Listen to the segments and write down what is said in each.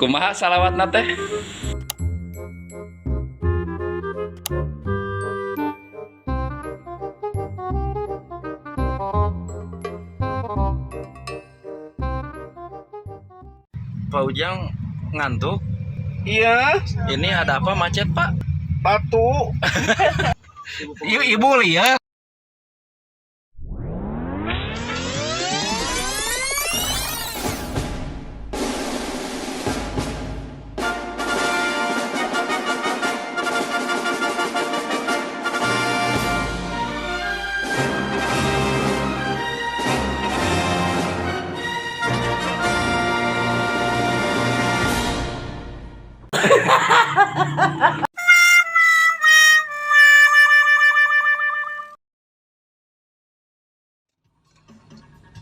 Kumaha salawatna teh? Pak Ujang ngantuk? Iya, Ini ada apa macet, Pak? batu. Ibu lihat.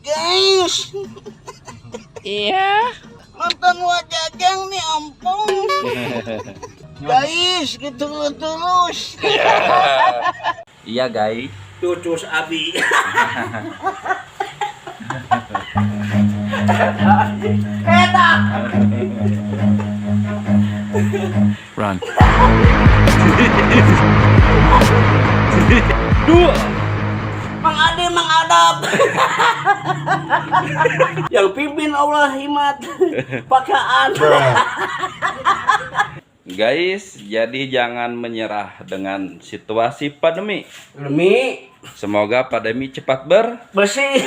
Guys, Iya. nonton Wajajang nih ampun. Guys, gitu terus. Iya, guys. Cucus Abi. Run. Dua. Mang Ade, Mang Adab. Yang pimpin Allah himat. Pakaan. Guys, jadi jangan menyerah dengan situasi pandemi. Demi Semoga pandemi cepat bersih.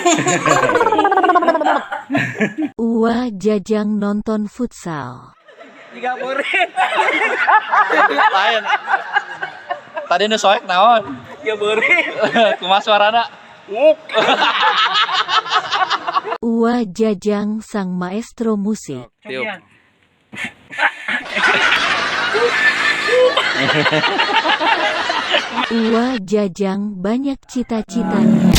Uwa Jajang nonton futsal. 3 murid. lain. Tadi nu soek naon? 3 murid. Kumaha suarana? Nguk. Uwa Jajang sang maestro musik. Tiup. Uwa Jajang banyak cita-citanya.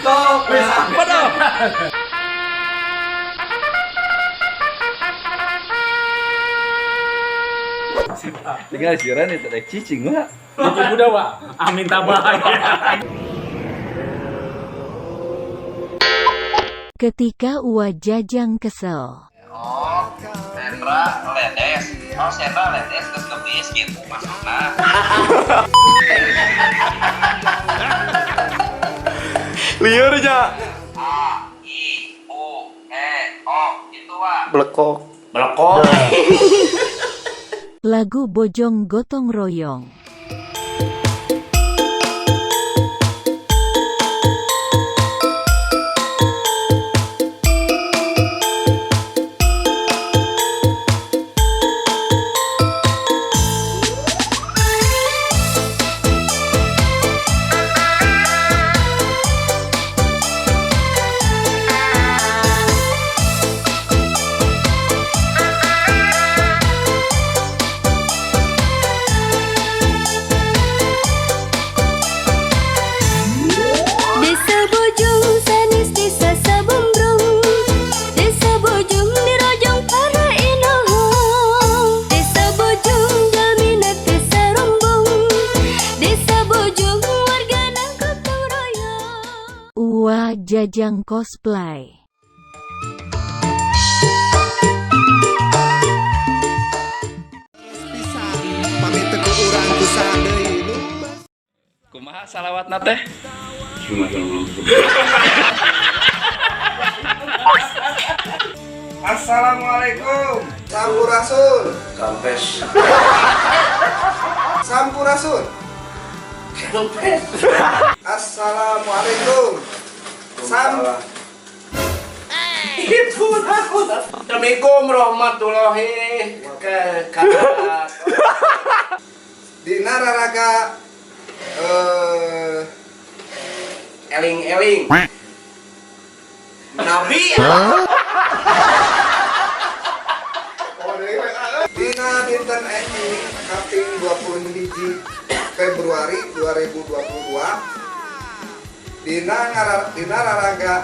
Apa dong? Tinggal siaran itu ada cicing lah. Udah, Wak. Amin bahagia. Ketika Uwa Jajang kesel. Sendra ledes. Oh, Sendra ledes terus ngebis gitu maksudnya. Liar aja. A, I, U, E, O, itu Wak. Belekok. Lagu Bojong Gotong Royong. Desa Bojong sanis desa Sabombrong, Desa Bojong dirojong para inoho, Desa Bojong galmina desa rombong, Desa Bojong wargana gotong royong. Uwa Jajang cosplay. Kumaha salawatna teh? Assalamualaikum. Sampurasun. Kampes. Sampurasun. Assalamualaikum. Assalamualaikum warahmatullahi wabarakatuh. Dina raraga Eling-eling. Nabi. Dina dinten kaping 21 Februari 2022 Dina raraga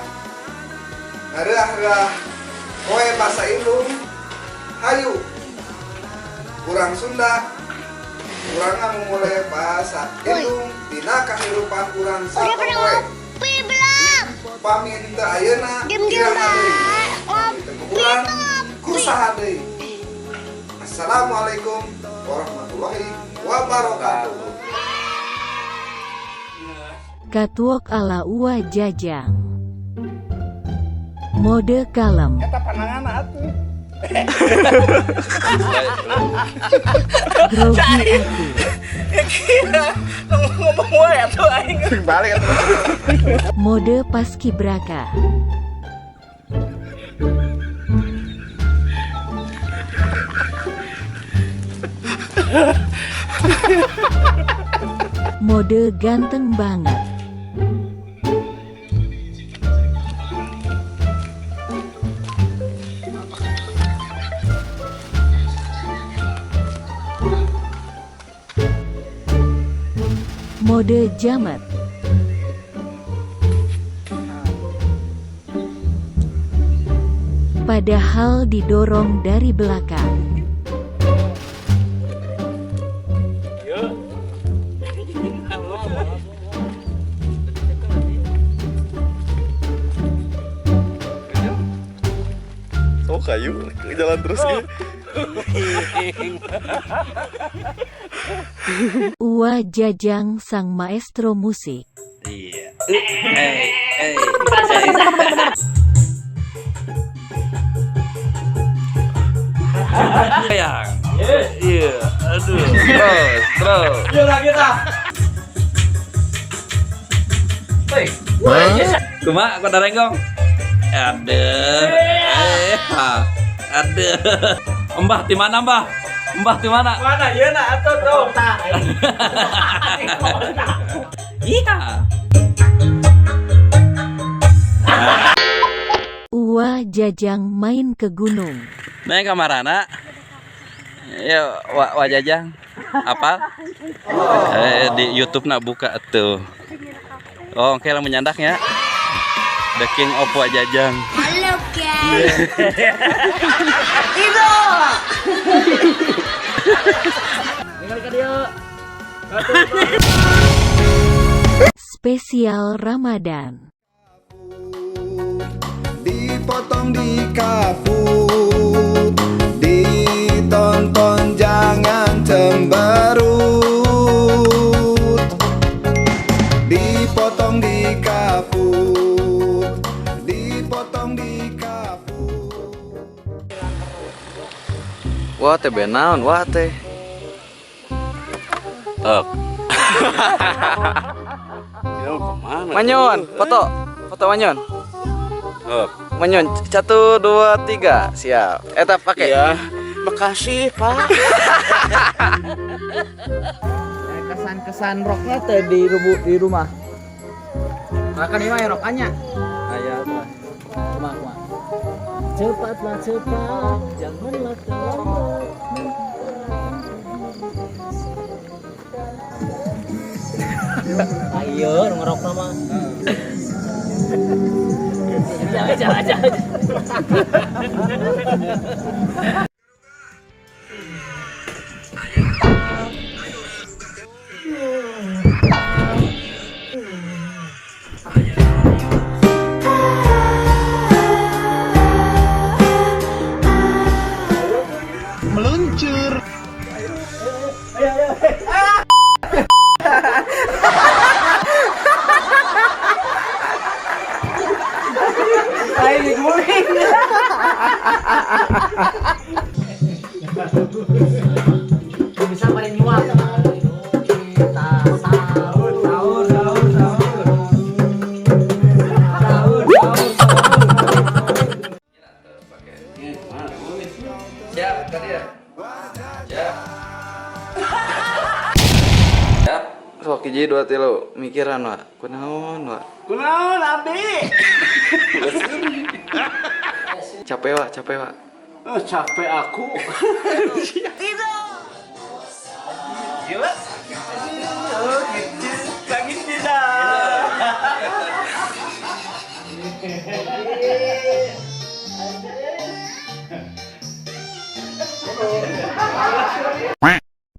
ngareuah koe basa Indung hayu kurang Sunda Urang mulai bahasa itu dina kahirupan urang Udah pada sapoe. ngopi belum? Paminta ayeuna Diam-diam urang kusaha deui. Assalamualaikum warahmatullahi wabarakatuh. Katuok ala Uwa Jajang. Mode kalem. Eta panangan atuh. Grogi aku. Ngomong wae atuh aing. Balik atuh. Mode paskibraka. Mode ganteng banget. Mode jamet. Padahal didorong dari belakang. Oh kayu, jalan terus ya. Uwa Jajang sang maestro musik. Iya. Sayang. Iya. Aduh. Terus. Yuk lagi dah. Hei. Kuma, kau renggong. Aduh. Aduh. Mbah di mana, Mbah? Mbah di mana? Mana ieu na atuh tuh. Iya. Uwa Jajang main ke gunung. Neng kamarana. Yuk, wajajang. Apa? Di YouTube nak buka tuh. Oh, oke lah menyandaknya. The King of Wajajang. Halo guys. Itu. Spesial Ramadan. Dipotong di kapur, ditonton jangan cemberut. Dipotong di kapur, dipotong di kapur. Wah teh benaun, wah teh. Yo, kemana? Manyon, foto Manyon. Manyon, 1, 2, 3, siap. Eta pakai. Ya, makasih Pak. Kesan-kesan roknya teh di rumah. Makan ini mah ya rokannya. Aya tuh. Rumah. Cepatlah cepat, janganlah terlambat. Ayo ngerok nama. Aja. Meluncur. Ayo guling. Bisa paling nyuap. Siap, tadi ya. Siap. Sok hiji 2 3 mikiran wa. Kunaon wa? Kunaon abdi? Capek wa. Capek aku. Gila. Oh gitu. Langit tidak.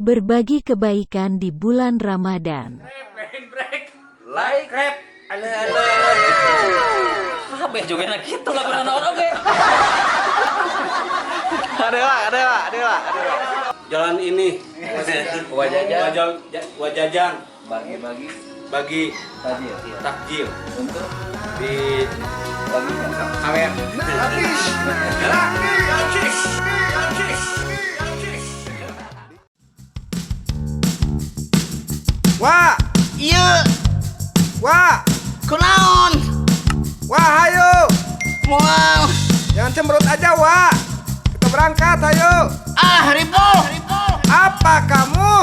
Berbagi kebaikan di bulan Ramadan. Like rap. Apa juga nak gitu lagu naon oke. Ada. Jalan ini wajajang bagi takjil untuk di awer. Wah, Iya, wah, kunaon? wah, ayo. Moal. Jangan cemberut aja, wah. Kita berangkat, ayo. Ah, Ripo. Apa kamu?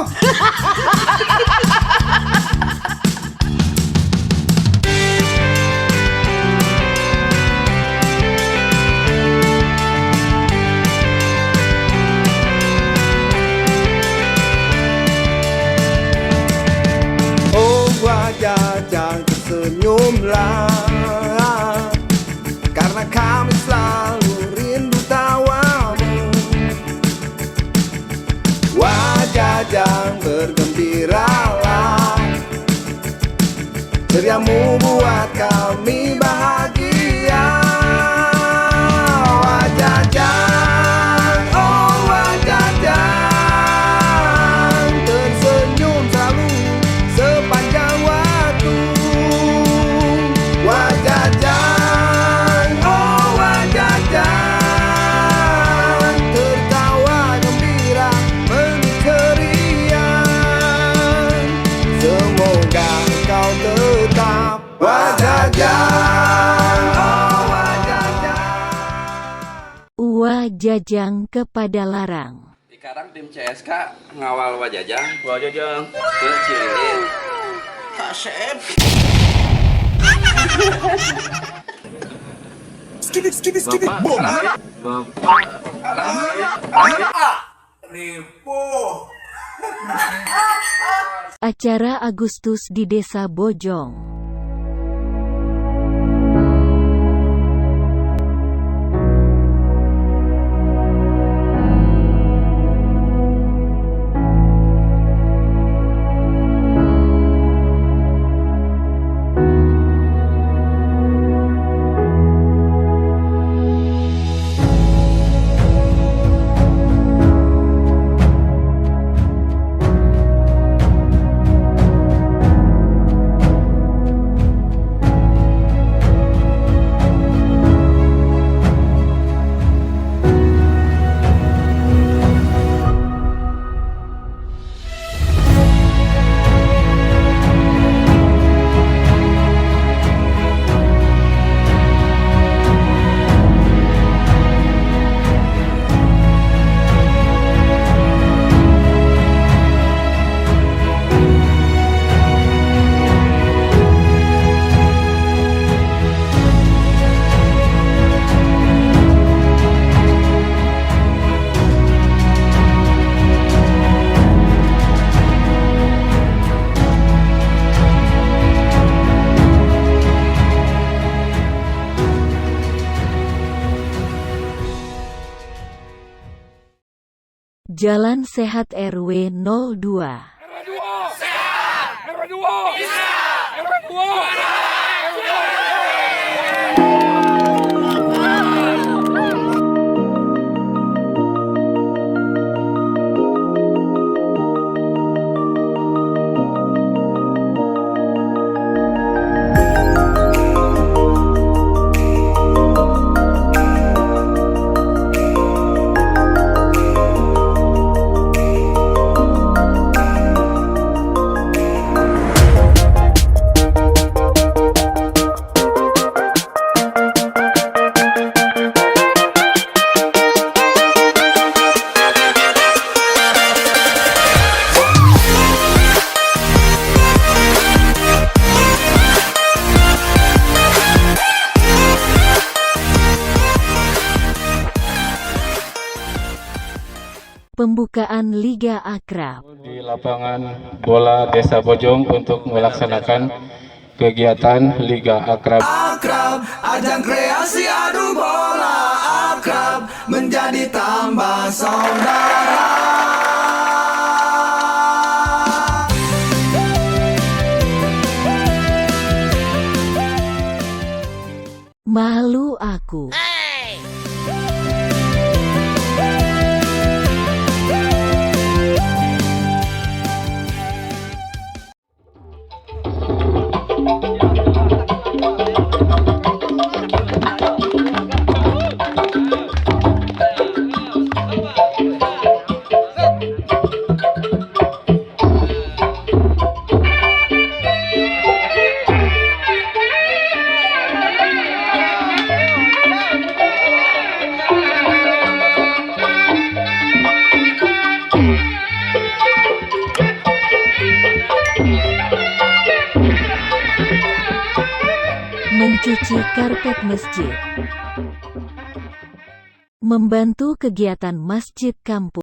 Oh, wajah jangan tersenyumlah, karena kami selalu rindu tawamu. Wajah jangan bergembiralah, ceriamu buat kami bahagia. Wajah jangan, oh wajah jangan tersenyum selalu sepanjang waktu. Wajah jangan, oh wajah jangan tertawa gembira penuh ceria. Semoga kau tetap wajah jangan, oh wajah jangan. Uwa Jajang kepada larang. Sekarang tim CSK ngawal Wajajang ke Cililin. Kasep. Acara Agustus di Desa Bojong. Jalan Sehat RW 02. Pembukaan Liga Akrab di lapangan bola Desa Bojong untuk melaksanakan kegiatan Liga Akrab. Akrab, ajang kreasi adu bola akrab menjadi tambah saudara. aku. Mencuci karpet masjid. Membantu kegiatan masjid kampung.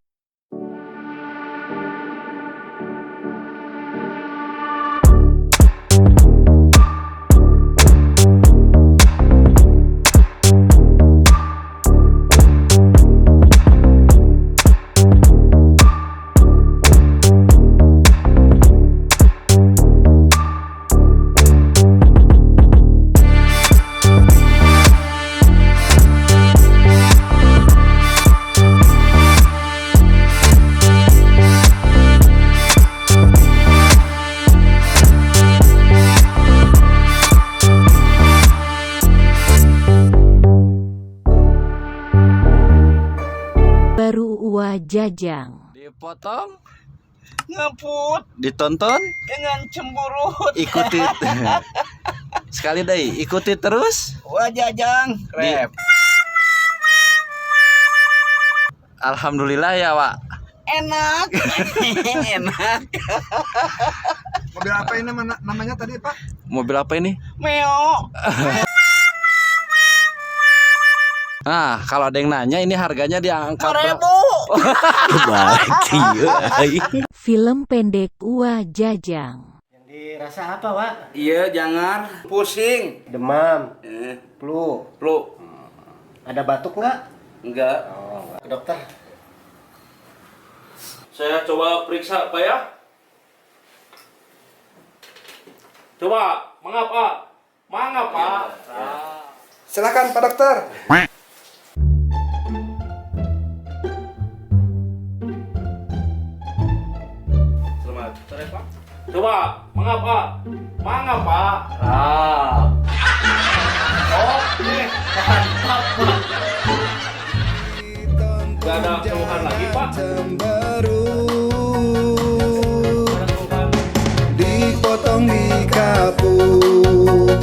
Baru Uwa Jajang. Dipotong, Ngeput ditonton, dengan cemburut. ikuti. Sekali deh, ikuti terus. Wah Jajang. Rep. Alhamdulillah ya, Wak. Enak. Enak. Mobil apa ini namanya tadi Pak? Mobil apa ini? Meo. Nah, kalau ada yang nanya ini harganya diangkat. 1000. Film pendek Uwa Jajang. Dirasa apa, Wak? Iya, jangan pusing. Demam, flu. Ada batuk nggak? Enggak. Oh, nggak. Ke dokter. Saya coba periksa Pak ya. Coba, mengapa? Mengapa? Silakan Pak Dokter. Selamat sore Pak. Coba, mengapa? Mengapa? Nah. Oke, mantap Pak. Gak ada keluhan lagi Pak. Dipotong di kapuk,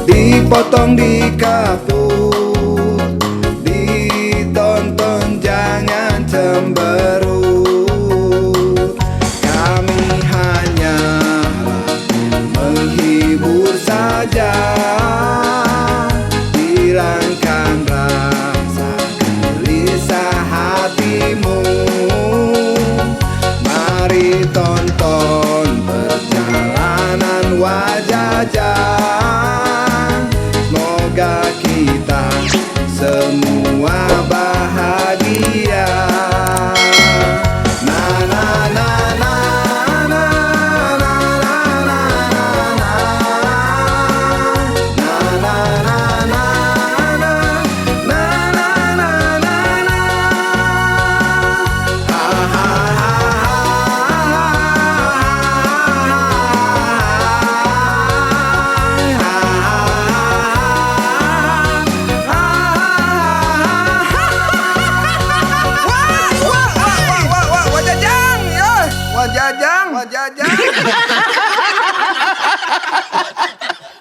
dipotong di kapuk.